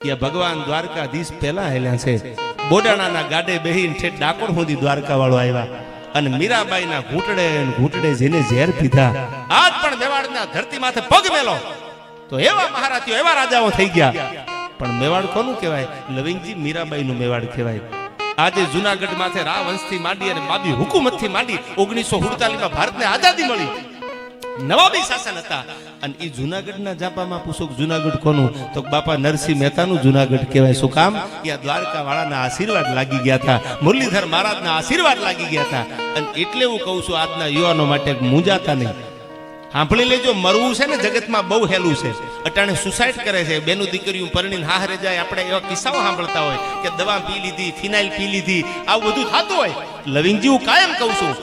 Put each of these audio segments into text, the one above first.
ત્યાં ભગવાન દ્વારકાધીશ પહેલા હેલ્યા છે. બોડાણાના ગાડે બેહીને ઠેઠ ડાકોર સુધી દ્વારકા વાળો આવ્યા અને મીરાબાઈના ઘૂંટડે જેને ઝેર પીધા આજ પણ મેવાડના ધરતી માથે પગ મેલો તો એવા મહારાજ્યો એવા રાજાઓ થઈ ગયા. પણ મેવાડ કોનું કહેવાય? લવિંગજી મીરાબાઈનું મેવાડ કહેવાય. આજે જુનાગઢ માથે રાવંશથી માંડી અને બાબી હુકુમતથી માંડી 1947માં ભારતને આઝાદી મળી. નવાબી શાસન હતા અને એ જુનાગઢના જાપામાં પૂછો જુનાગઢ કોનું? તો બાપા નરસિંહ મહેતાનું જુનાગઢ કહેવાય. શું કામ? ત્યાં દ્વારકા વાળાના આશીર્વાદ લાગી ગયા હતા, મુરલીધર મહારાજના આશીર્વાદ લાગી ગયા હતા. અને એટલે હું કહું છું આજના યુવાનો માટે મૂંઝાતા નહીં. સાંભળી લેજો, મરવું છે ને જગતમાં બહુ હેલું છે. અટાણે સુસાઇડ કરે છે, બેનું દીકરીઓ પરણીને હારે જાય. આપણે એવા કિસ્સાઓ સાંભળતા હોય કે દવા પી લીધી, ફિનાઇલ પી લીધી, આવું બધું થતું હોય. લવિંગજી હું કાયમ કહું છું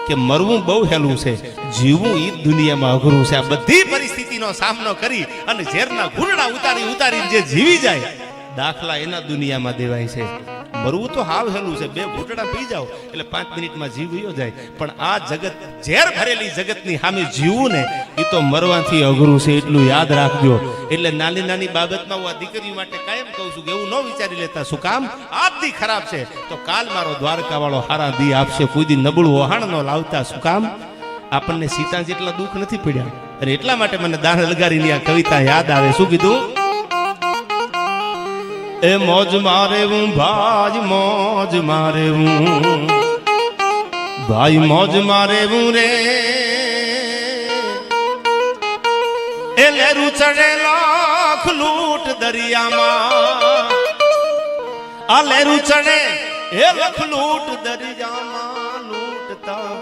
કે મરવું બહુ હેલું છે, જીવવું ઈ દુનિયામાં અઘરું છે. આ બધી પરિસ્થિતિનો સામનો કરી અને ઝેરના ઘૂંટડા ઉતારી જે જીવી જાય દાખલા એના દુનિયામાં દેવાય છે. મરવું તો હાવ હેલું છે, 2 ઘૂંટડા પી જાઓ એટલે 5 મિનિટમાં જીવ વયો જાય. પણ આ જગત ઝેર ભરેલી જગતની સામે જીવવું ને એ તો મરવાથી અઘરું છે, એટલું યાદ રાખજો. એટલે નાની નાની બાબતમાં હું આ દીકરીઓ માટે કાયમ કહું છું કે એવું ન વિચારી લેતા. શું કામ? આજ દી ખરાબ છે તો કાલ મારો દ્વારકા વાળો હારા દી આપશે. કોઈ દી નબળું વહાણ ન લાવતા. શું કામ? આપણને સીતા જેટલા દુઃખ નથી પડ્યા. અને એટલા માટે મને દાન લગારીની આ કવિતા યાદ આવે. શું કીધું? એ મોજ મારે હું ભાઈ, મોજ મારે હું ભાઈ, મોજ મારે હું રે. એ લેરું ચડે લાખ લૂટ દરિયામાં, આ લેરું ચડે એ લખ લૂટ દરિયામાં લૂટતા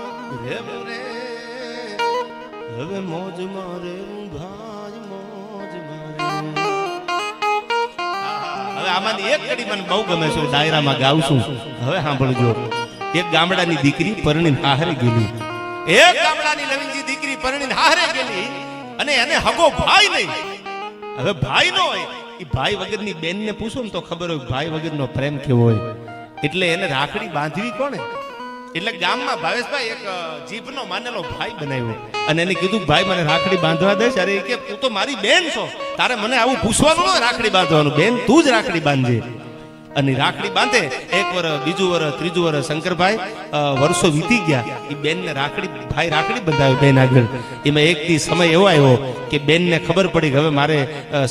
રે રે. હવે મોજ મારે હું ભાઈ, મોજ મારે. આમાંની એક કડી મને બહુ ગમે છે, ડાયરામાં ગાઉં છું. હવે સાંભળજો. એક ગામડાની દીકરી પરણીને હારે ગયેલી. એક ગામડાની લવિંગજી દીકરી પરણીને હારે ગયેલી અને એને હગો ભાઈ નહીં. હવે ભાઈ નો હોય એ ભાઈ વગરની બેનને પૂછો ને તો ખબર હોય ભાઈ વગરનો પ્રેમ કેવો હોય. એટલે એને રાખડી બાંધવી કોને? એટલે ગામમાં ભાવેશભાઈ એક જીભનો માનેલો ભાઈ બનાવ્યો અને એને કીધું ભાઈ મને રાખડી બાંધવા દઈશ? અરે કે તું તો મારી બેન છો, તારે મને આવું પૂછવાનું ન રાખડી બાંધવાનું. બેન તું જ રાખડી બાંધજે. અને રાખડી બાંધે. 1 વર્ષ, 2જું વર્ષ, 3જું વર્ષ શંકરભાઈ વર્ષો વીતી ગયા. એ બેનને ભાઈ રાખડી બંધાવ્યો બેન આગળ. એમાં એક દી સમય એવો આવ્યો કે બેનને ખબર પડી કે હવે મારે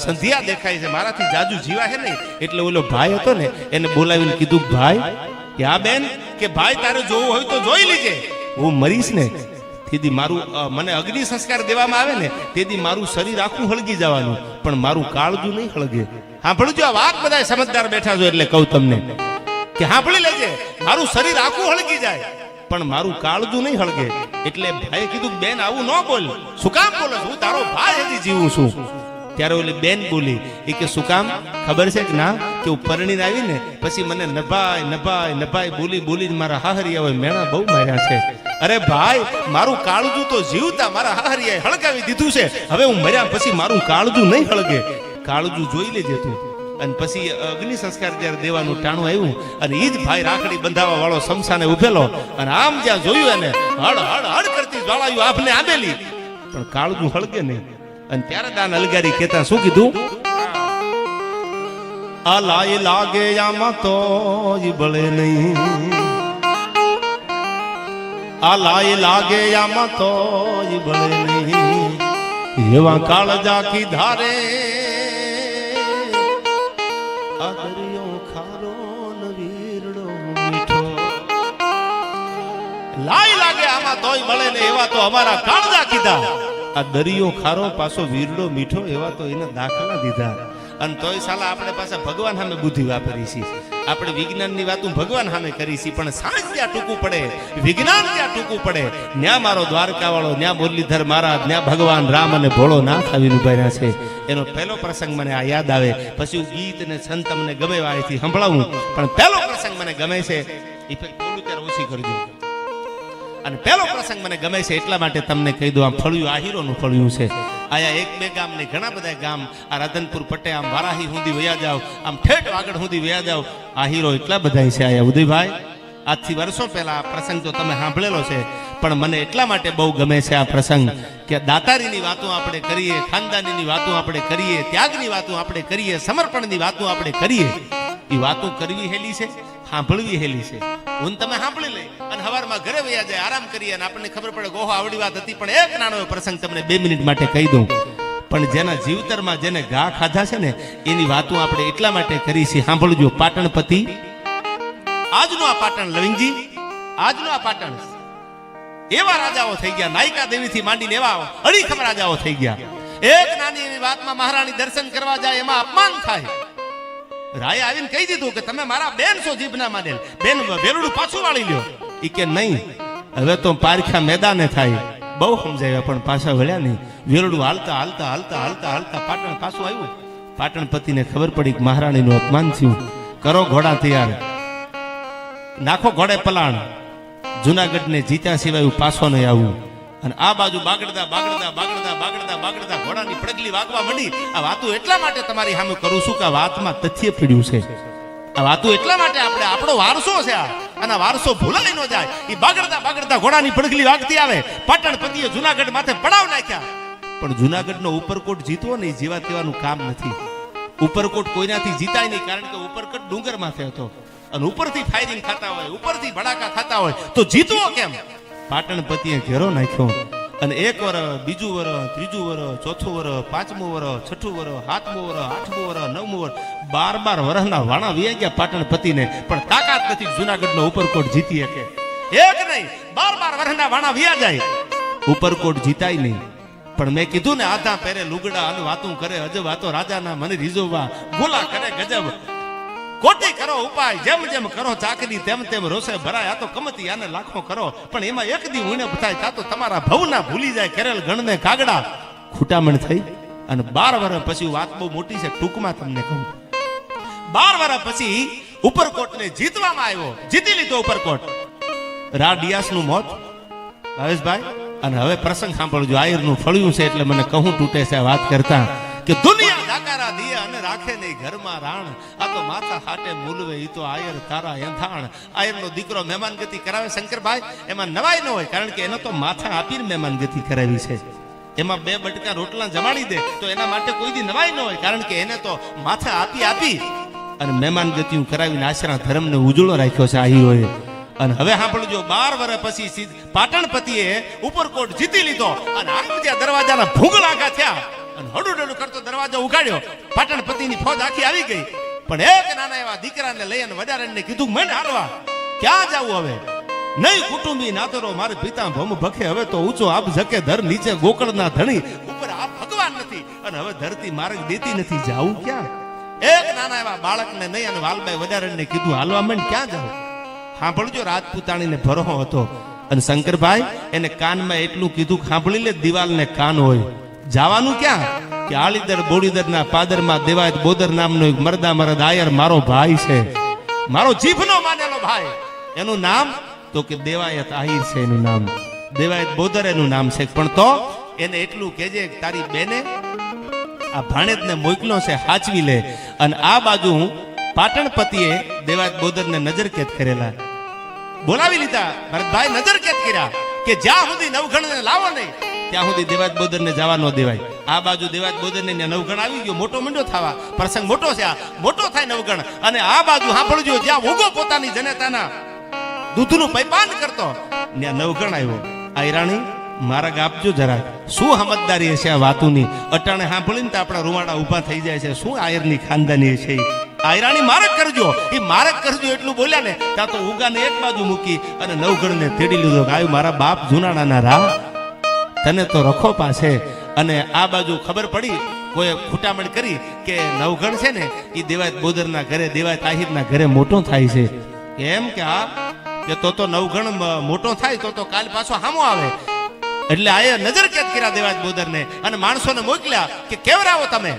સંધ્યા દેખાય છે, મારાથી જાજુ જીવા છે નહીં. એટલે ઓલો ભાઈ હતો ને એને બોલાવીને કીધું ભાઈ યા બેન કે ભાઈ તારે જોવું હોય તો જોઈ લીજે, હું મરીશ ને તેથી મારું મને અગ્નિ સંસ્કાર દેવામાં આવે ને તેથી મારું શરીર આખું હળગી જવાનું, પણ મારું કાળજું નહીં હળગે. સાંભળજો આ વાત, બધા સમજદાર બેઠા છો એટલે કહું તમને કે સાંભળી લેજે. મારું શરીર આખું હળગી જાય પણ મારું કાળજું નહીં હળગે. એટલે ભાઈએ કીધું બેન આવું ન બોલ. શું કામ બોલો? હું તારો ભાઈ હજી જીવું છું. ત્યારે ઓલી બેન બોલી એ કે શું કામ ખબર છે કે ના કે હું પરણીને આવી ને પછી મને નભાઈ બોલી મારા હાહરિયાઓએ મેણા બહુ માર્યા છે. અરે ભાઈ મારું કાળજું તો જીવતા મારા હાહરિયાએ હળગાવી દીધું છે. હવે હું મર્યા પછી મારું કાળજું નહીં હળગે. કાળજું જોઈ લેજે તું. અને પછી અગ્નિ સંસ્કાર જ્યારે દેવાનું ટાણું આવ્યું અને એ જ ભાઈ રાખડી બંધાવા વાળો શમશાને ઉભેલો અને આમ જ્યાં જોયું એને હળ હળ હળ કરતી જ્વાળાયું આપને આવેલી પણ કાળજું હળગે નહીં. અને ત્યારે દાન અલગારી કહેતા શું કીધું? આ લાય લાગે આમાં તો બળે નહીં, આ લાય લાગે આમાં તો બળે નહીં. એવા કાળજા કી ધારે આ દરિયો ખારો ને વીરડો મીઠો. લાય લાગે આમાં તોય બળે ને એવા તો અમારા કાળજા કીધા. આ દરિયો ખારો પાછો વીરડો મીઠો એવા તો એના દાખલા દીધા. અને તોય સાલા આપણે પાછા ભગવાન સામે બુદ્ધિ વાપરી છે. આપણે વિજ્ઞાનની વાતું ભગવાન સામે કરી છે, પણ સાંજ ત્યાં ટૂંકું પડે, વિજ્ઞાન ત્યાં ટૂંકું પડે. ન્યા મારો દ્વારકા વાળો, ન્યા મુરલીધર મહારાજ, ન્યા ભગવાન રામ અને ભોળો નાથ આવીને ઉભા રહ્યા છે. એનો પહેલો પ્રસંગ મને આ યાદ આવે. પછી હું ગીત ને સંત તમને ગમે વાયથી સંભળાવું, પણ પહેલો પ્રસંગ મને ગમે છે. ઇફેક્ટ બોલું ત્યારે ઓછી કરજો. અને પહેલો પ્રસંગ મને ગમે છે એટલા માટે તમને કહી દઉં. આમ ફળિયું આહીરોનું ફળિયું છે. આયા 1-2 ગામ ને ઘણા બધા ગામ, આ રાધનપુર પટે આમ વારાહી સુધી વયા જાવ, આમ ઠેઠ વાગડ સુધી વયા જાવ, આહીરો એટલા બધા છે. આયા ઉદયભાઈ આજથી વર્ષો પહેલા આ પ્રસંગ તો તમે સાંભળેલો છે, પણ મને એટલા માટે બહુ ગમે છે આ પ્રસંગ કે દાતારીની વાતો આપણે કરીએ, ખાનદાનીની વાતો આપણે કરીએ, ત્યાગની વાતો આપણે કરીએ, સમર્પણની વાતો આપણે કરીએ. એ વાતો કરવી હેલી છે, સાંભળવી હેલી છે. હું તમે સાંભળી લઈ અને સવારમાં ઘરે વયા જાય, આરામ કરીએ અને આપણને ખબર પડે કે ઓહો આવડી વાત હતી. પણ એક નાનો એવો પ્રસંગ તમને 2 મિનિટ માટે કહી દઉં. પણ જેના જીવતરમાં જેને ઘા ખાધા છે ને એની વાતો આપણે એટલા માટે કરી છે. સાંભળજો. પાટણપતિ, આજનું આ પાટણ લવિંગજી, આજનું આ પાટણ એવા રાજાઓ થઈ ગયા, નાયકા દેવીથી માંડીને એવા અડીખમ રાજાઓ થઈ ગયા. એક નાની એવી વાતમાં મહારાણી દર્શન કરવા જાય એમાં અપમાન થાય. રાય આવીને કહી દીધું કે તમે મારા બેન છો, જીભ ના માનેલ બેન, વેલુડું પાછું વાળી લ્યો. ઈ કે નહીં, હવે તો પારખા મેદાને થાય. બહુ સમજાવ્યા પણ પાછા વળ્યા નહીં. વેલુડું હાલતા હાલતા હાલતા હાલતા હાલતા પાટણ પાછું આવ્યું. પાટણપતિને ખબર પડી કે મહારાણીનું અપમાન થયું. કરો ઘોડા તૈયાર, નાખો ઘોડે પલાણ. જુનાગઢને જીત્યા સિવાય પાછો નહીં આવું. અને આ બાજુ બાગડતા બાગડતા બાગડતા બાગડતા બાગડતા ઘોડાની પડગલી વાગવા માંડી. આ વાતો એટલા માટે તમારી સામે કરું છું કે આ વાતમાં તથ્ય પીડ્યું છે. આ વાતો એટલા માટે આપણે આપણો વારસો છે આ, અને વારસો ભૂલાઈ ન જાય. એ બાગડતા બાગડતા ઘોડાની પડગલી વાગતી આવે. પાટણપતિએ જુનાગઢ માથે પડાવ નાખ્યા. પણ જુનાગઢનો ઉપરકોટ જીતવો ને જીવા તેવાનું કામ નથી. ઉપરકોટ કોઈનાથી જીતાય નહીં, કારણ કે ઉપરકોટ ડુંગર માથે હતો અને ઉપરથી ફાયરિંગ થતા હોય, ઉપરથી ભડાકા થતા હોય તો જીતવો કેમ? પાટણપતિએ ઘેરો નાખ્યો અને 1 વર્ષ, બીજું વર્ષ, ત્રીજું વર્ષ, ચોથું વર્ષ, 5મું વર્ષ, 6મું વર્ષ, 7મું વર્ષ, 8મું વર્ષ, 9મું વર્ષ, 12 વર્ષના વાણા વી ગયા પાટણપતિને. પણ તાકાત નથી જુનાગઢનો ઉપરકોટ જીતી શકે. એક નહીં 12 વર્ષના વાણા વ્યા જાય, ઉપરકોટ જીતાય નહીં. પણ મેં કીધું ને, આધા પહેરે લુગડા અને વાતું કરે અજબ વાતો, રાજાના મને રીઝવવા, ગોલા કરે ગજબ. કોટી કરો ઉપાય, જેમ જેમ કરો ચાકરી તેમ તેમ રોષે ભરાય. આ તો કમતી આને લાખો કરો, પણ એમાં એક દી ઉણપ થાય તા તો તમારા ભવના ભૂલી જાય કરેલ ગણને કાગડા. ખૂટામણ થઈ અને 12 વર્ષ પછી, વાત બહુ મોટી છે, ટૂંકમાં તમને કહું, 12 વર્ષ પછી ઉપરકોટને જીતવામાં આવ્યો, જીતી લીધો ઉપરકોટ. રા ડિયાસનું મોત, ભાવેશભાઈ. અને હવે પ્રસંગ સાંભળજો. આયરનું ફળ્યું છે એટલે મને કહું તૂટે છે વાત કરતા કે દુનિયા જાકારા દિયા અને રાખે નહીં ઘરમાં રાણ. આ તો માથા હાટે મૂલવે, ઈ તો આયર તારા એંધાણ. આયરનો દીકરો મહેમાનગતિ કરાવે શંકરભાઈ, એમાં નવાઈ ન હોય, કારણ કે એને તો માથા આપીને મહેમાનગતિ કરાવી છે. એમાં 2 બટકા રોટલા જમાડી દે તો એના માટે કોઈ દી નવાઈ ન હોય, કારણ કે એને તો માથા આપી અને મહેમાનગતિ કરાવીને આશરા ધર્મને ઉજળો રાખ્યો છે આ હીરોએ. અને હવે સાંભળજો, 12 વર્ષ પછી પાટણપતિએ ઉપરકોટ જીતી લીધો અને આમ જ્યાં દરવાજાના ભૂંગળાકા થયા અને હડુડડું કરતો દરવાજો ઉગાડ્યો. પાટણપતિની ફોજ આખી આવી ગઈ. પણ એક નાના એવા દીકરાને લઈ અને વડારણને કીધું, મને હારવા ક્યાં જાવું હવે? નહીં કુટુંબી નાતરો મારે પિતા ભમ ભખે, હવે તો ઊંચો આપ ઝકે ધર, નીચે ગોકળના ધણી, ઉપર આપ ભગવાન નથી અને હવે ધરતી માર્ગ દેતી નથી, જાવું ક્યાં? એક નાના એવા બાળકને નહીં અને વાલભાઈ વડારણને કીધું, હાલવા માંડ, ક્યાં જાવ? સાંભળજો, રાજપૂતાણીને ભરોહો હતો અને શંકરભાઈ એને કાનમાં એટલું કીધું, સાંભળી લે, દિવાલને કાન હોય, જવાનું ક્યાં? કે આળીદર બોડીદરના પાદરમાં દેવાયત બોદર નામનો એક મરદા મરદ આયર મારો ભાઈ છે, મારો જીભનો માનેલો ભાઈ. એનું નામ તો કે દેવાયત આહિર છે, એનું નામ દેવાયત બોદર એનું નામ છે. પણ તો એને એટલું કહેજે કે તારી બેને આ ભાણેજને મોકલો છે, હાચવી લે. અને આ બાજુ પાટણપતિએ દેવાયત બોદરને નજરકેદ કરેલા, બોલાવી લીધા. ભરતભાઈ નજરકેદ કર્યા કે જ્યાં સુધી નવઘણને લાવો નહીં ત્યાં સુધી દેવાયત બોદરને જવા ન દેવાય. આ બાજુ દેવાયત બોદરને નવઘણ આવી ગયો, મોટો મંડો થવા, પ્રસંગ મોટો છે, આ મોટો થાય નવઘણ. અને આ બાજુ સાંભળજો, જ્યાં ઉગો પોતાની જનતાના દૂધનું પૈપાન કરતો ત્યાં નવઘણ આવ્યો. આયરાણી મારા આપજો જરા, શું સમજદારી હશે આ વાતોની? અટાણે સાંભળીને તો આપણા રૂવાડા ઊભા થઈ જાય છે. શું આયરની ખાનદાની છે? આયરાણી મારક કરજો, એ મારક કરજો એટલું બોલ્યા ને ત્યાં તો ઉગાને એક બાજુ મૂકી અને નવઘણને તેડી લીધો. આવ્યું મારા બાપ જુનાણાના રા, તને તો રખો પાસે. અને આ બાજુ ખબર પડી, કોઈ ખૂટામણ કરી કે નવઘણ છે ને એ દેવાયત બોદરના ઘરે, દેવાયત આહિરના ઘરે મોટો થાય છે. એમ કે આ કે તો નવઘણ મોટો થાય તો કાલ પાછો હામો આવે. એટલે આ નજરકેદ કર્યા દેવાયત બોદરને અને માણસોને મોકલ્યા કે કેવરાવો તમે,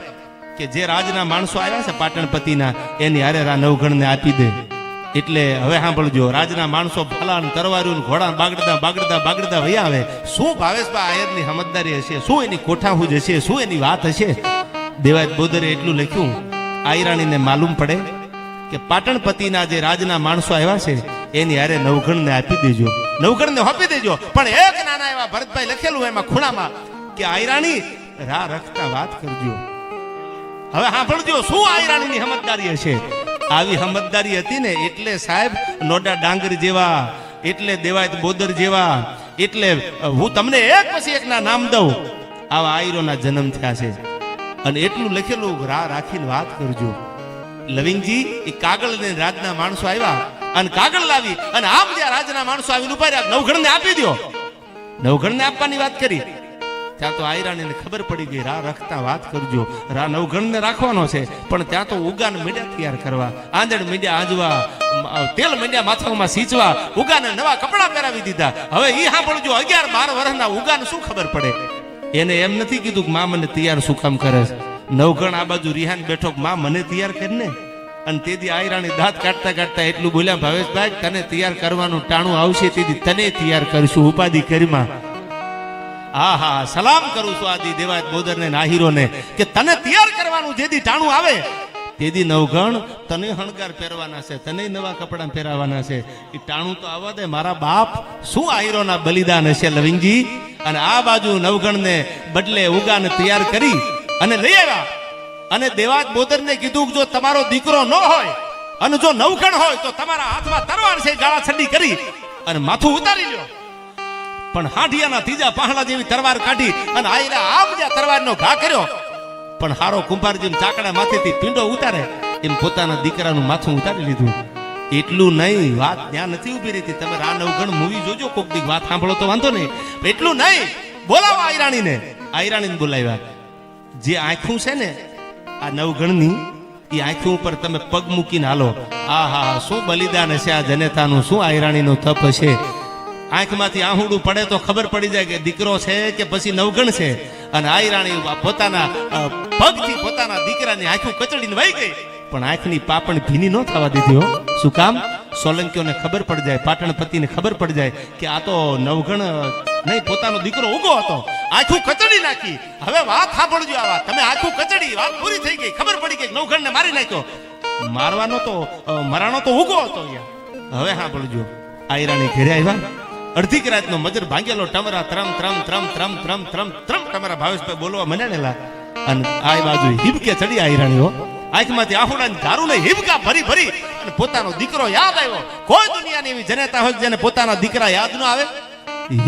કે જે રાજના માણસો આવ્યા છે પાટણપતિના એની હારે રા નવઘણને આપી દે. એટલે હવે સાંભળજો, રાજના માણસો ભાલા તરવારું ઘોડા બાગડતા બાગડતા બાગડતા વયા આવે. શું ભાવેશભાઈ આયરની સમજદારી હશે? શું એની કોઠાહુજ હશે? શું એની વાત હશે? દેવાયત બોદરે એટલું લખ્યું, આયરાણીને માલુમ પડે કે પાટણપતિના જે રાજના માણસો આવ્યા છે એની હારે નવઘણને આપી દેજો, નવઘણને આપી દેજો. પણ એક નાના એવા ભરતભાઈ લખેલું એમાં ખૂણામાં કે આયરાણી રા રખતા વાત કરજો. હવે સાંભળજો શું આયરાણીની સમજદારી હશે. આવી સમજદારી હતી ને એટલે સાહેબ નોડા ડાંગર જેવા, એટલે દેવાયત બોદર જેવા, એટલે હું તમને એક પછી એકના નામ દઉં, આવા આયરોના જન્મ થયા છે. અને એટલું લખેલું રા રાખીને વાત કરજો. લવિંગજી એ કાગળ ને રાજના માણસો આવ્યા અને કાગળ લાવી અને આમ જ્યાં રાજના માણસો આવીને ઉભા રહ્યા, નવઘણને આપી દો. નવઘણને આપવાની વાત કરી ત્યાં તો આયરાણીને ખબર પડી ગઈ રા રખતા વાત કરજો. રા નવઘણને રાખવાનો છે પણ ત્યાં તો ઉગાને મીડિયા તૈયાર કરવા, આંધણ મીડિયા આંજવા, તેલ મીડિયા માથામાં સીંચવા, ઉગાને નવા કપડા પહેરાવી દીધા. હવે ઈ સાંભળજો 11-12 વર્ષના ઉગાને શું ખબર પડે. એને એમ નથી કીધું કે માં મને તૈયાર શું કામ કરે છે. નવઘણ આ બાજુ રિહાન બેઠો માં મને તૈયાર કરીને. અને તેથી આયરાણી દાંત કાઢતા કાઢતા એટલું બોલ્યા, ભાવેશભાઈ તને તૈયાર કરવાનું ટાણું આવશે તેથી તને તૈયાર કરશું ઉપાધિ કરીમાં. હા હા સલામ કરું છું આદિ દેવાયત બોદરને નાહીરોને કે તને તૈયાર કરવાનું જેથી ટાણું આવે તેથી નવઘણ તને હણગાર પહેરવાના છે, તને નવા કપડા પહેરાવાના છે. એ ટાણું તો આવવા દે મારા બાપ. શું આહીરોના બલિદાન હશે લવિંગજી. અને આ બાજુ નવઘણને બદલે ઉગાને તૈયાર કરી અને લઈ આવ્યા. અને દેવાયત બોદરને કીધું જો તમારો દીકરો ન હોય અને જો નવઘણ હોય તો તમારા હાથમાં તરવાર છે, ગાળા છડી કરી અને માથું ઉતારી લ્યો. પણ હાંડિયાના ત્રીજા પહાડા જેવી તરવાર કાઢી અને આયરા આમ જ્યાં તરવારનો ઘા કર્યો. પણ હારો કુંભાર જેમ ચાકડા માથેથી પીંડો ઉતારે એમ પોતાના દીકરાનું માથું ઉતારી લીધું. એટલું નહીં, વાત ત્યાં નથી ઉભી રહી. તમે રા નવઘણ મૂવી જોજો, કોક દી વાત સાંભળો તો વાંધો નહીં. એટલું નહીં, બોલાવો આયરાણીને. આયરાણીને બોલાવ્યા. જે આંખું છે ને આ નવઘણની, એ આંખું ઉપર તમે પગ મૂકીને હાલો. આ હા શું બલિદાન હશે આ જનેતાનું, શું આયરાણીનું તપ હશે. આંખમાંથી આહુડું પડે તો ખબર પડી જાય કે દીકરો છે કે પછી નવઘણ છે. અને આયરાણી પોતાના પગથી પોતાના દીકરાની આંખું કચડીને વહી ગઈ. પણ આંખની પાપણ ભીની ન થવા દીધી. શું કામ? સોલંકીઓને ખબર પડી જાય, પાટણપતિને ખબર પડી જાય કે આ તો નવઘણ નહીં, પોતાનો દીકરો ઉગો હતો. આંખું કચડી નાખી. હવે વાત સાંભળજો આવા તમે. આંખું કચડી, વાત પૂરી થઈ ગઈ. ખબર પડી ગઈ નવઘણને મારી નાખ્યો. મારવાનો તો મરાણો તો ઉગો હતો. હવે સાંભળજો આયરાણી ઘરે આવ્યા. અડધી રાતનો મજર ભાંગેલો ટમરા ત્રમ ત્રમ ત્રમ ત્રમ ત્રમ ત્રમ ત્રમ ટમરા ભાવેશભાઈ બોલવા મંડ્યા. અને આ બાજુ હિબકે ચડી આયરાણીઓ. આંખમાંથી આહુડાની ધારું લઈ હિબકા ભરી ભરી અને પોતાનો દીકરો યાદ આવ્યો. કોઈ દુનિયાની એવી જનેતા હોય જેને પોતાના દીકરા યાદ ન આવે.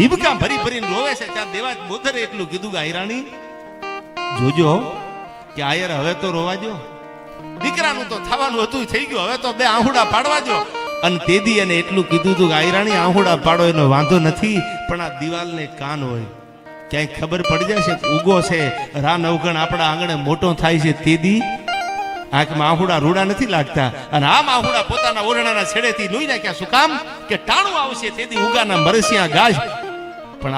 હિબકા ભરી ભરીને રોવે છે. ત્યાં દેવાયત બોદરે એટલું કીધું કે આયરાણી જોજો કે આયર હવે તો રોવા દો. દીકરાનું તો થવાનું હતું, થઈ ગયું. હવે તો બે આહુડા પાડવા દો. અને તેદી એને એટલું કીધું હતું કે આયરાણી આહુડા પાડો એનો વાંધો નથી, પણ આ દિવાલને કાન હોય. ક્યાંય ખબર પડી જાય છે ઉગો છે, રા નવઘણ આપણા આંગણે મોટો થાય છે. તેદી આંખમાં આહુડા રૂડા નથી લાગતા. અને આમ આહુડા પોતાના ઓરડાના છેડેથી લોહી નાખ્યા. શું કામ? કે ટાણું આવશે તેથી ઉગાના મરસિયા ગાજ. પણ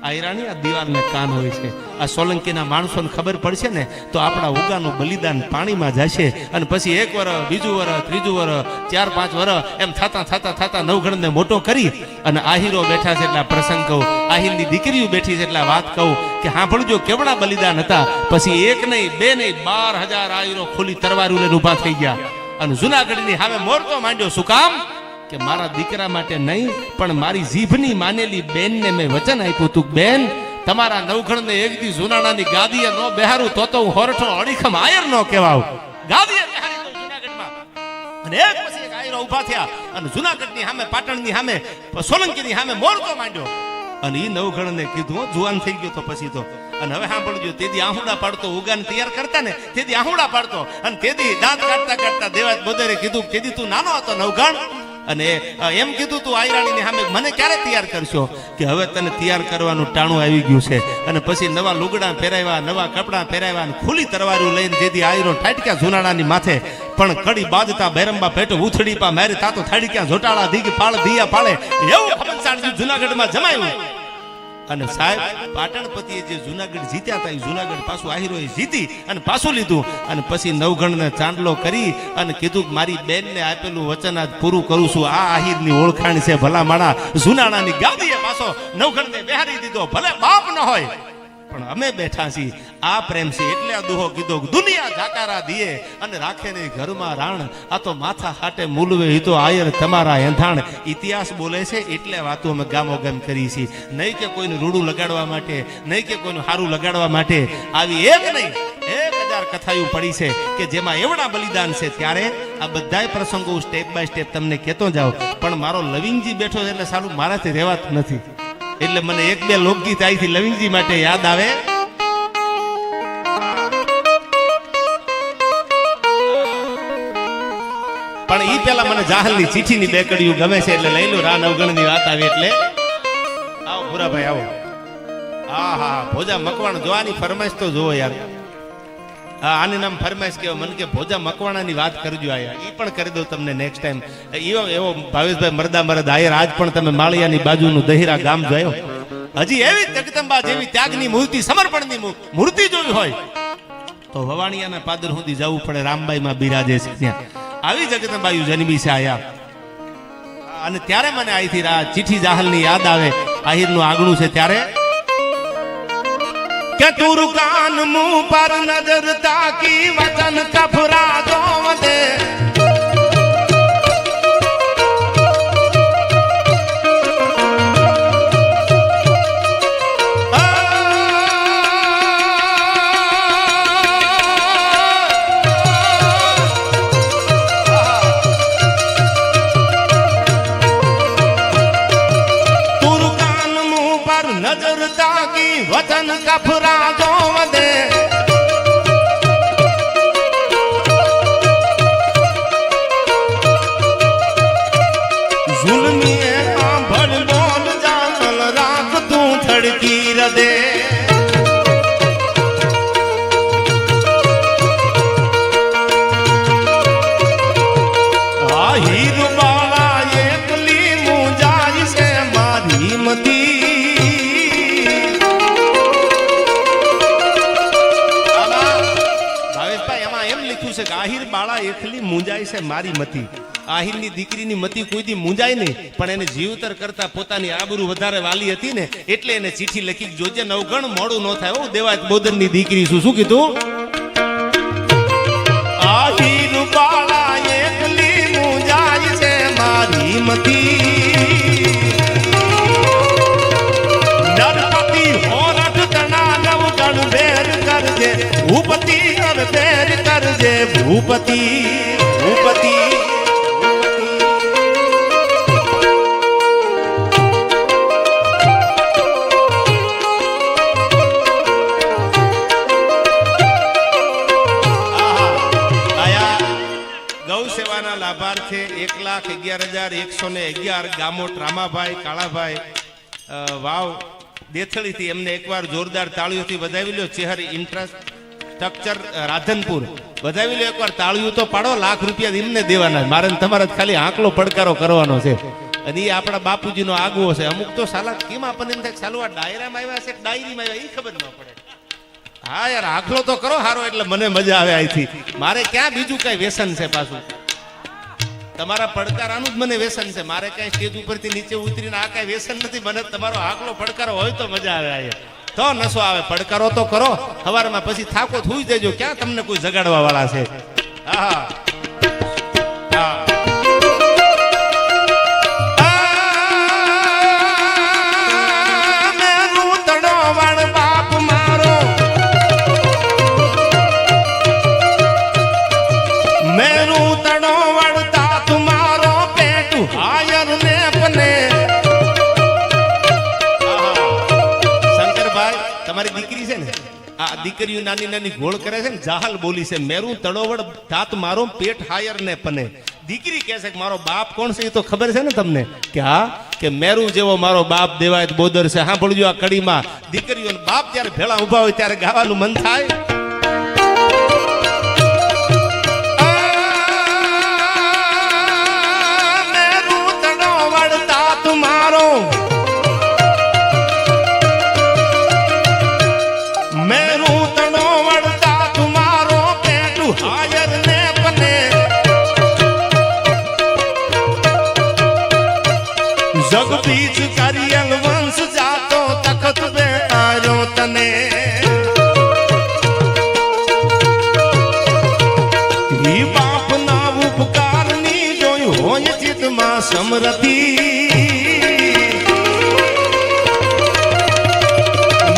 આયરાણી આ દિવાલને કાન હોય છે. આ સોલંકીના માણસોને ખબર પડશે ને તો આપણા ઉગાનું બલિદાન પાણીમાં જશે. અને પછી 1 વર્ષ, બીજું વર્ષ, ત્રીજું વર્ષ, 4-5 વર્ષ એમ થતા થતા થતા નવઘણને મોટો કરી અને આહીરો બેઠા છે એટલે પ્રસંગ કહું, આહીરની દીકરીઓ બેઠી છે એટલે વાત કહું કે સાંભળજો કેવડા બલિદાન હતા. પછી 1 નહીં 2 નહીં 12,000 આહીરો ખુલ્લી તરવારો લઈને ઊભા થઈ ગયા અને જુનાગઢની સામે મોરચો માંડ્યો. શું કામ? કે મારા દીકરા માટે નહીં પણ મારી જીભની માનેલી બેનને મેં વચન આપ્યું હતું, બેન તમારા નવઘણને એક દી જુનાણાની ગાદીએ નો બેહારું તો હું હોરઠો અડીખમ આયર નો કહેવાવ. ગાદીએ બેહારી દઉં જુનાગઢમાં. અને એક પછી એક આયરો ઊભા થયા અને જુનાગઢની સામે, પાટણની સામે, સોલંકીની સામે મોરચો માંડ્યો. અને એ નવઘણને કીધું જુવાન થઈ ગયો તો પછી તો. અને હવે સાંભળજો, તેદી આહુડા પાડતો, ઉગાને તૈયાર કરતા ને તેદી આહુડા પાડતો. અને તેદી દાંત કાઢતા કાઢતા દેવાયત બોદરે કીધું તેદી તું નાનો હતો નવઘણ. અને એમ કીધું તું આયરાણીની સામે મને ક્યારે તૈયાર કરશો? કે હવે તને તૈયાર કરવાનું ટાણું આવી ગયું છે. અને પછી નવા લુગડા પહેરાવ્યા, નવા કપડા પહેરાવ્યા અને ખુલ્લી તરવારું લઈને જેથી આયરો ઠાટક્યા જુનાણાની માથે. પણ કડી બાજતા બેરંબા પેટો ઉથડી પા મારી તાતો થાડક્યા જોટાળા દીગ પાળ દિયા પાળે એવું ખબરસાણ જુનાગઢમાં જમાયું. અને સાહેબ પાટણપતિએ જે જુનાગઢ જીત્યા હતા એ જુનાગઢ પાછું આહીરોએ જીતી અને પાછું લીધું. અને પછી નવઘણને ચાંદલો કરી અને કીધું કે મારી બેનને આપેલું વચન આજ પૂરું કરું છું. આ આહીરની ઓળખાણ છે. ભલા માણા જુનાણાની ગાદીએ પાછો નવઘણને બેહારી દીધો. ભલે બાપ ન હોય પણ પણ અમે બેઠા છીએ આ પ્રેમ છે એટલે આ દુહો કીધો દુનિયા જાકારા દીએ અને રાખે નહીં ઘરમાં રાણ આ તો માથા હાટે મૂલવે ઈ તો આયર તમારા એંધાણ ઇતિહાસ બોલે છે એટલે વાતો અમે ગામો ગામ કરી છીએ નહીં કે કોઈનું રૂડું લગાડવા માટે નહીં કે કોઈનું હારું લગાડવા માટે આવી એક નહીં 1000 કથાયું પડી છે કે જેમાં એવડા બલિદાન છે ત્યારે આ બધાય પ્રસંગો સ્ટેપ બાય સ્ટેપ તમને કહેતો જાઉં પણ મારો લવિંગજી બેઠો છે એટલે સારું મારાથી રહેવાતું નથી એટલે મને એક બે લોકગીત અહીંથી લવિંગજી માટે યાદ આવે પણ ઈ પેલા મને જાહલની ચીઠીની બેકડીયું ગમે છે એટલે લઈ લો રા નવગણની વાત આવી એટલે આવો ભૂરાભાઈ આવો હા હા ભોજા મકવાણ જોવાની ફરમાઈશ તો જોવો યાર હા આનું નામ ફરમાઈશ કેવો મને કે ભોજા મકવાણાની વાત કરજો આયા ઈ પણ કરી દઉં તમને નેક્સ્ટ ટાઈમ એવો ભાવેશભાઈ મરદા મરદ આયર આજ પણ તમે માળિયાની બાજુનું દહીરા ગામ જોયો હજી એવી જગદંબા જેવી ત્યાગની મૂર્તિ સમર્પણની મૂર્તિ જોવી હોય તો ભવાણીયાના પાદર સુધી જવું પડે રામબાઈમાં બિરાજે છે ત્યાં આવી જગદંબાયુ જન્મી છે આયા અને ત્યારે મને અહીંથી ચીઠી જાહલની યાદ આવે આહિરનું આગળું છે ત્યારે કે તું કાન મુંહ પર નજર તાકી વચન કફરા જોવ દે વચન કફરા જોવ દે ઝુલમીએ આંભળ બોલ જાનલ રાખ તું થડકી રદે આ હીર બાળા એકલી મુંજાઈ છે મારી મતી આહિર બાળા એકલી મુંજાય છે મારી મતી આહિરની દીકરીની મતી કોઈ દી મુંજાય નહીં પણ એને જીવતર કરતા પોતાની આબરૂ વધારે વાલી હતી ને એટલે એને ચીઠી લખી જોજે નવગણ મોડું ન થાય ઓ દેવાય બોદરની દીકરી શું કીધું આહિર બાળા એકલી મુંજાય છે મારી મતી નરપતિ હોરઠ તણા નવગણ વેર કરજે ભૂપતિ વેર કરજે ભૂપતિ ભૂપતિ ગૌ સેવાના લાભાર્થે 1,11,111 ગામોટ રામાભાઈ કાળાભાઈ વાવ દેથળીથી એમને એકવાર જોરદાર તાળીઓથી વધાવી લ્યો ચેહરી ઇન્ટરેસ્ટ સ્ટ્રક્ચર રાધનપુર વધાવી લો એકવાર તાળીઓ તો પાડો લાખ રૂપિયા એમને દેવાના મારે તમારે ખાલી આંકલો પડકારો કરવાનો છે અને એ આપણા બાપુજીનો આગવો છે અમુક તો સાલા કેમ આપણને એમ થાય સાલું આ ડાયરામાં આવ્યા છે ડાયરીમાં આવ્યા એ ખબર ન પડે હા યાર આંકલો તો કરો હારો એટલે મને મજા આવે અહીંથી મારે ક્યાં બીજું કઈ વ્યસન છે પાછું તમારા પડકારાનું જ મને વ્યસન છે મારે કઈ સ્ટેજ ઉપરથી નીચે ઉતરીને આ કઈ વ્યસન નથી મને તમારો આંકલો પડકારો હોય તો મજા આવે આ તો નસો આવે પડકારો તો કરો સવારમાં પછી થાકો થૂઈ દેજો ક્યાં તમને કોઈ જગાડવા વાળા છે હા દીકરીઓ નાની નાની ગોળ કરે છે ને જાહલ બોલી છે મેરું તળોવડ તાત મારો પેટ હાયર ને પને દીકરી કહે છે કે મારો બાપ કોણ છે એ તો ખબર છે ને તમને કે હા કે મેરું જેવો મારો બાપ દેવાય બોદર છે હા બોલજો આ કડીમાં દીકરીઓ બાપ જ્યારે ભેળા ઉભા હોય ત્યારે ગાવાનું મન થાય મેરું તળોવડ તાત મારો જગદીશ કરિયલ વંશ જાતો તખત બે આયો તને ઉપકારની જોયું હોય ચિત્તમાં સમરતિ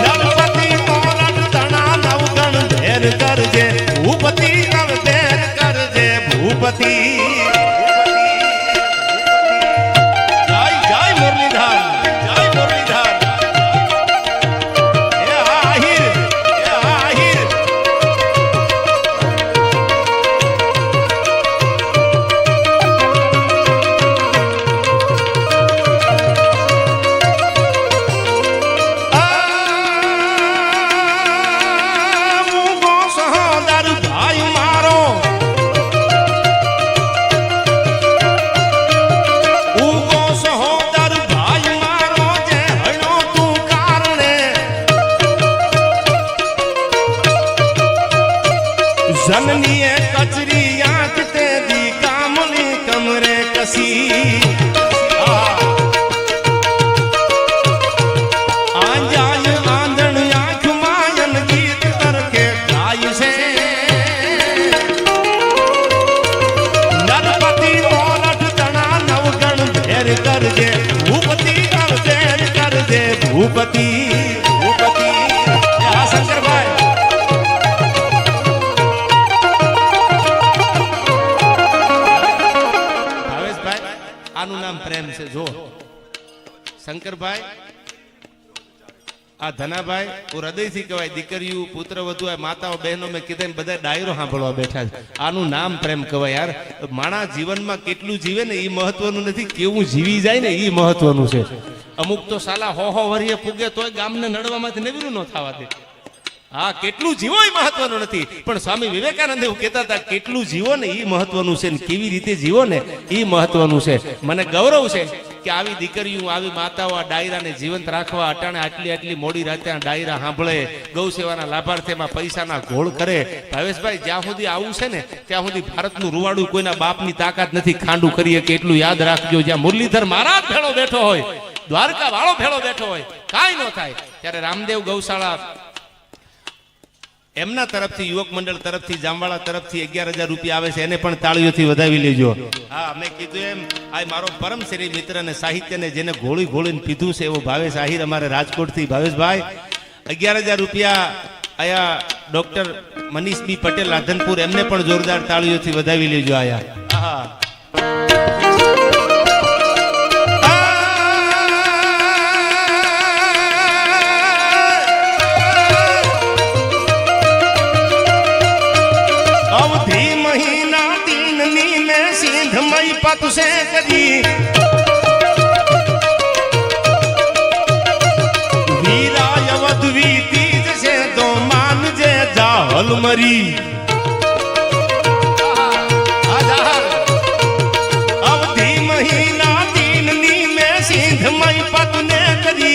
નરપતિ મોરટ તણા નવગણ ધેર કરજે ભૂપતિ નવ ધેર કરજે ભૂપતિ जननी कचरी आंख ते दी कामली कमरे कसी आंजाय आंधण आंख मायन गीत करके गाय से नरपति मोरठ तना नवगण धेर करजे भूपति नव धेर करजे भूपति भूपति शंकर भाई આનું નામ પ્રેમ છે જો શંકરભાઈ આ ધનાભાઈ હૃદયથી કહેવાય દીકરીઓ પુત્ર વધુ માતાઓ બહેનો મેં કીધા બધા ડાયરો સાંભળવા બેઠા છે આનું નામ પ્રેમ કહેવાય યાર માણસ જીવનમાં કેટલું જીવે ને એ મહત્વનું નથી કેવું જીવી જાય ને એ મહત્વનું છે અમુક તો સાલા હો વરીએ પૂગે તોય ગામને નડવામાંથી નવીરું ન થવા દે હા કેટલું જીવો એ મહત્વનું નથી પણ સ્વામી વિવેકાનંદ એવું કહેતા હતા કેટલું જીવો ને એ મહત્વનું છે ને કેવી રીતે જીવો ને એ મહત્વનું છે મને ગૌરવ છે કે આવી દીકરીઓ આવી માતાઓ આ ડાયરાને જીવંત રાખવા અટાણે આટલી મોડી રાતે આ ડાયરા સાંભળે ગૌ સેવાના લાભાર્થીમાં પૈસાના ઘોળ કરે ભાવેશભાઈ જ્યાં સુધી આવું છે ને ત્યાં સુધી ભારતનું રૂવાડું કોઈના બાપની તાકાત નથી ખાંડું કરીએ કે એટલું યાદ રાખજો જ્યાં મુરલીધર મહારાજ ભેળો બેઠો હોય દ્વારકા વાળો ભેળો બેઠો હોય કાંઈ ન થાય ત્યારે રામદેવ ગૌશાળા એમના તરફથી યુવક મંડળ તરફથી જામવાળા તરફથી 11,000 રૂપિયા આવે છે એને પણ તાળીઓથી વધાવી લેજો હા મેં કીધું એમ આ મારો પરમ શ્રી મિત્ર અને સાહિત્યને જેને ઘોળીને પીધું છે એવો ભાવેશ આહિર અમારે રાજકોટથી ભાવેશભાઈ 11,000 રૂપિયા આયા ડોક્ટર મનીષ બી પટેલ રાધનપુર એમને પણ જોરદાર તાળીઓથી વધાવી લેજો આયા હા पत से करी वीराय वधवी तीज से तो मान जे जाहल मरी अवधि महीना तीन नी में सिंध मई पत ने करी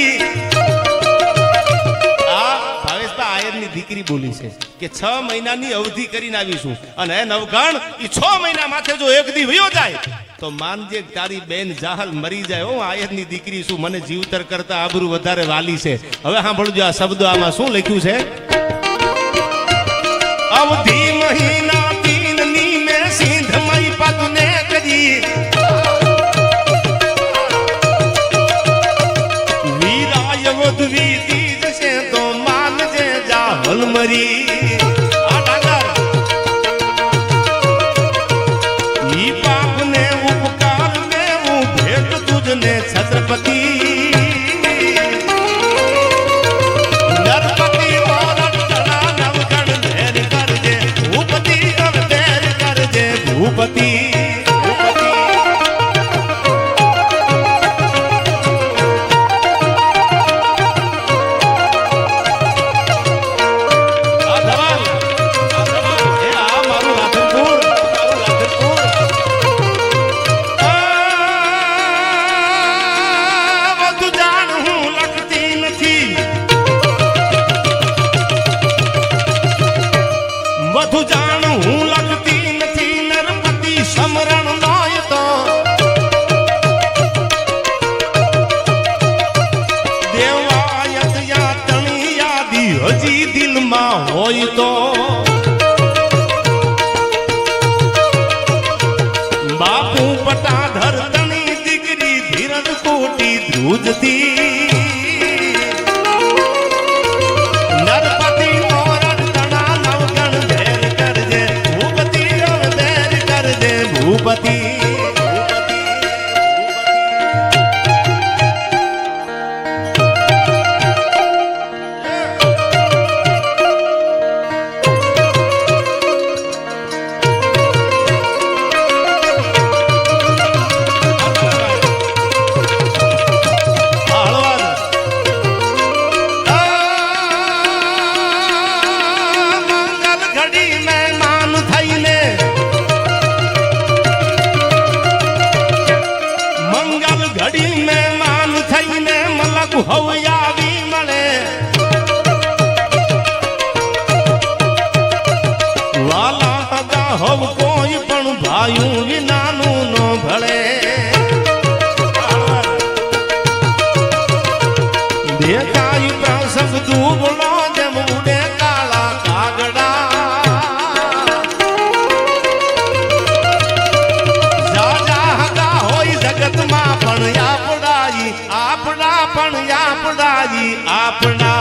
દીકરી બોલી છે કે 6 મહિનાની અવધિ કરીને આવીશું અને નવગણ ઈ 6 મહિના માથે જો એક દી વયો જાય તો માનજે તારી બેન જાહલ મરી જાય હો આયરની દીકરી શું મને જીવતર કરતા આબરૂ વધારે વાલી છે હવે સાંભળજો આ શબ્દો આમાં શું લખ્યું છે અવધિ મહિના તીન ની મે સિંધ મઈ પતને કરી વીરાય વધવી તીજ છે તો માનજે જાહલ મરી छत्रपति नरपति मोरठ तना नवगण धेर करजे भूपति नव धेर करजे भूपति વધુ જાણ હું લખતી નથી નરપતિ સમરા પૂજતી નરપતિ મોરડ તણા નવગણ ભેર કરજે ભૂપતિ અવધેર કરજે ભૂપતિ હવયાવી મળે વાલા હતા હવ કોઈ પણ ભાયું વિનાનું નો ભળે દેખાય પ્રસંગ દુબળો જેમ ઉડે કાળા કાગડા જાજા હતા હોય જગતમાં પણ આપડાઈ આપડા પણ આપડાઈ આપણા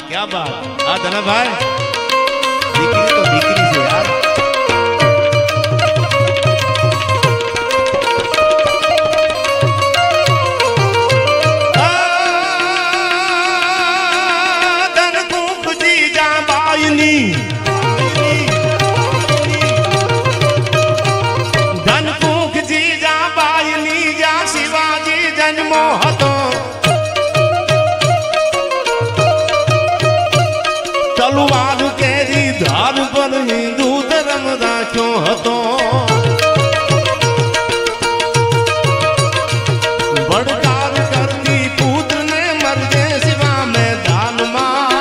क्या बात हाँ धना भाई દીકરી તો દીકરી છે યાર ધન કુંભજી જા બાયની ધન કુંભજી જા બાયની જા શિવાજી જન્મો હતો તલવાર કેરી ધાર પર હિન્દુ ધર્મ રાખ્યો હતો બળકાર કરતી પુત્રને મરજે શિવા મેદાનમાં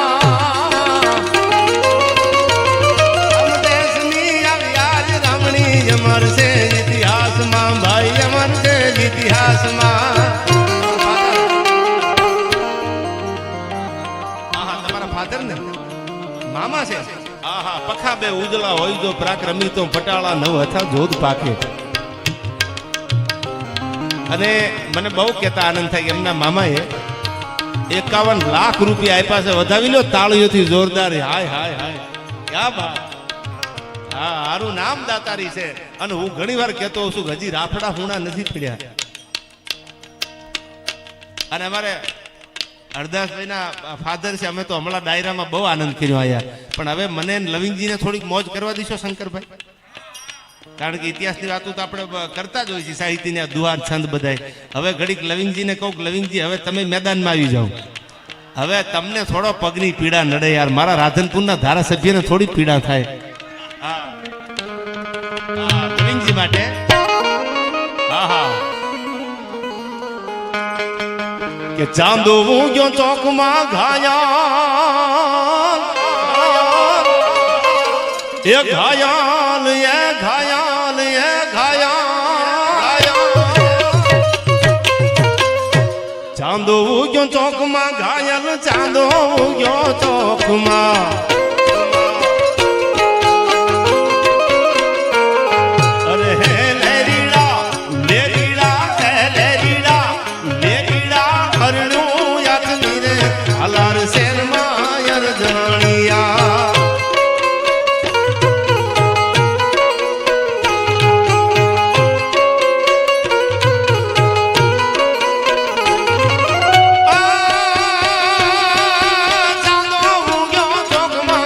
દેશની આવ્યાજ રમણી અમરશે ઇતિહાસમાં ભાઈ અમરશે ઇતિહાસમાં તમારા ફાધર ને મામા છે આહા પખા બે ઉજળા હોય જો પરાક્રમી તો પટાળા નવ હતા જોધ પાકે અને મને બહુ કહેતા આનંદ થાય કે એમના મામાએ 51 લાખ રૂપિયા આપ્યા છે વધાવી લો તાળીઓથી જોરદાર હાય હાય હાય ક્યા બાત હા હારું નામ દાતારી છે અને હું ઘણી વાર કહેતો હોઉં છું કે હજી રાફડા હુણા નથી પડ્યા અને અમારે હરદાસભાઈના ફાધર છે અમે તો હમણાં ડાયરામાં બહુ આનંદ કર્યો આયા પણ હવે મને લવિંગજીને થોડીક મોજ કરવા દીશો શંકરભાઈ કારણ કે ઇતિહાસની વાતો તો આપણે કરતા જ હોય છે સાહિત્યના દુહાર છંદ બધાય હવે ઘડીક લવિંગજીને કહું લવિંગજી હવે તમે મેદાનમાં આવી જાઓ હવે તમને થોડો પગની પીડા નડે યાર મારા રાધનપુરના ધારાસભ્યને થોડી પીડા થાય હા લવિંગજી માટે હા હા કે ચાંદો ગયો ચોકમાં ઘાયાલ એ ઘાયાલ એ ઘાયાલ એ ઘાયાલ ચાંદો ગયો ચોકમાં ઘાયલ ચાંદો ગયો ચોકમાં ચોકમાં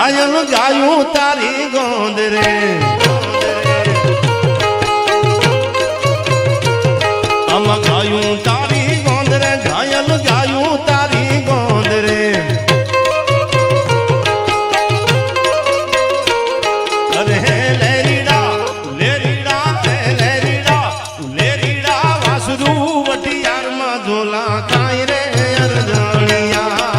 ઘાયલ ગાયું તારી ગોંદ રે આમાં ગાયું તારી ગોંદ રે ઘાયલ ગાયું તારી ગોંદ રે અરે લેરીડા લેરીડા લેરીડા લેરીડા વાસુ વટિયારમાં ઝોલા કાય રે અરજણિયા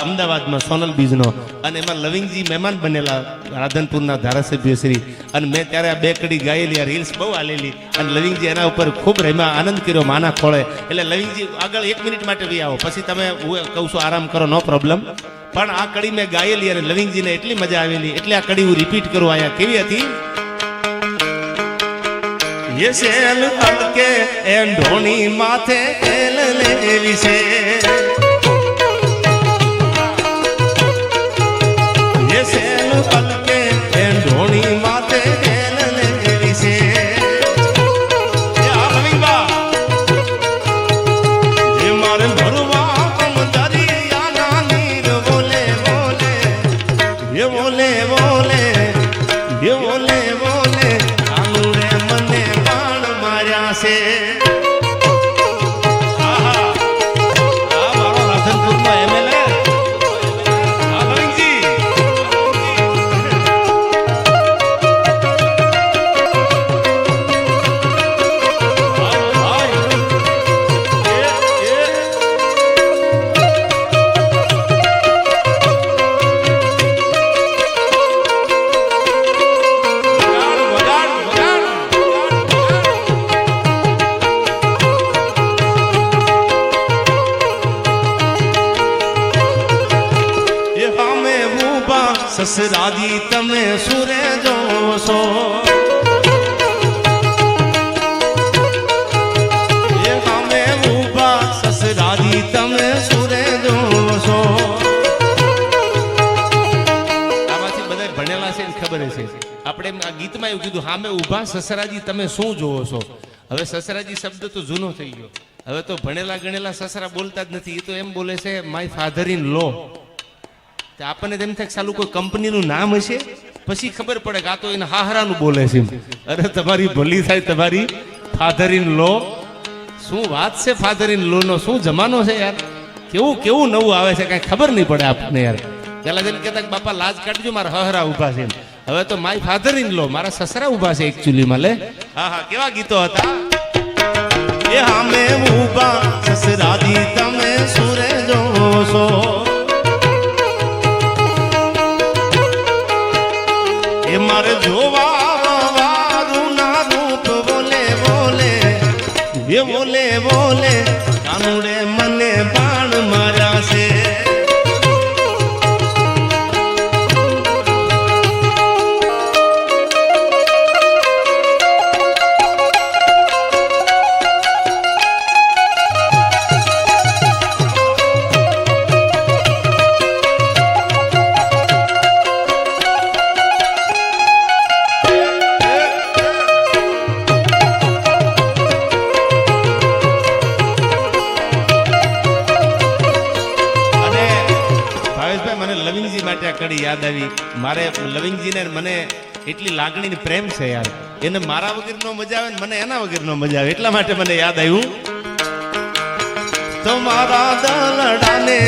અમદાવાદમાં સોનલ બીજનો અને એમાં લવિંગજી મહેમાન બનેલા રાધનપુરના ધારાસભ્ય શ્રી અને મેં ત્યારે આ બે કડી ગાયેલી આ રીલ્સ બહુ આલેલી અને લવિંગજી એના ઉપર ખૂબ રમ્યા આનંદ કર્યો માના ખોળે એટલે લવિંગજી આગળ 1 મિનિટ માટે બી આવો પછી તમે હું કહું છું આરામ કરો નો પ્રોબ્લેમ પણ આ કડી મેં ગાયેલી અને લવિંગજીને એટલી મજા આવેલી એટલે આ કડી હું રિપીટ કરું અહીંયા કેવી હતી ये सेल हलके एम ढोनी माथे खेल लेवी से ये सेल हलके एम ढोनी माथे खेल लेवी से या हमीबा ये मारे भरवा कम दरिया ना नीर बोले बोले ये बोले बोले ये बोले बोले आनुरे मने से आहा आ मारो राधनपुरનો એમએલએ લવિંગજી સસરાજી તમે સુરે જોશો એ હામે ઊભા સસરાજી તમે સુરે જોશો આમાંથી બધા ભણેલા છે ને ખબર છે આપણે આ ગીતમાં એવું કીધું હામે ઊભા સસરાજી તમે શું જોવો છો હવે સસરાજી શબ્દ તો જૂનો થઈ ગયો હવે તો ભણેલા ગણેલા સસરા બોલતા જ નથી એ તો એમ બોલે છે માય ફાધર ઇન લો આપણને તેમ થાય સાલું કોઈ કંપનીનું નામ હશે પછી ખબર પડે કે આ તો એને હાહરાનું બોલે છે અરે તમારી ભલી થાય તમારી ફાધર ઇન લો શું વાત છે ફાધર ઇન લો નો શું જમાનો છે યાર કેવું કેવું નવું આવે છે કઈ ખબર નહીં પડે આપણને યાર પેલા જેમ કહેતા કે બાપા લાજ કાઢજો મારા હાહરા ઉભા છે હવે તો માય ફાધર ઇન લો મારા સસરા ઉભા છે એકચ્યુઅલીમાં લે હા હા કેવા ગીતો હતા એ હામે ઉભા સસરાજી તમે સુરે જોશો એ મારે જોવા વારું ના રૂપ બોલે બોલે એ બોલે બોલે કાનુડે મને બાણ માર્યા છે કડી યાદ આવી મારે લવિંગજીને મને એટલી લાગણી પ્રેમ છે યાર એને મારા વગર નો મજા આવે ને મને એના વગર નો મજા આવે એટલા માટે મને યાદ આવ્યું તો મારા દલડાને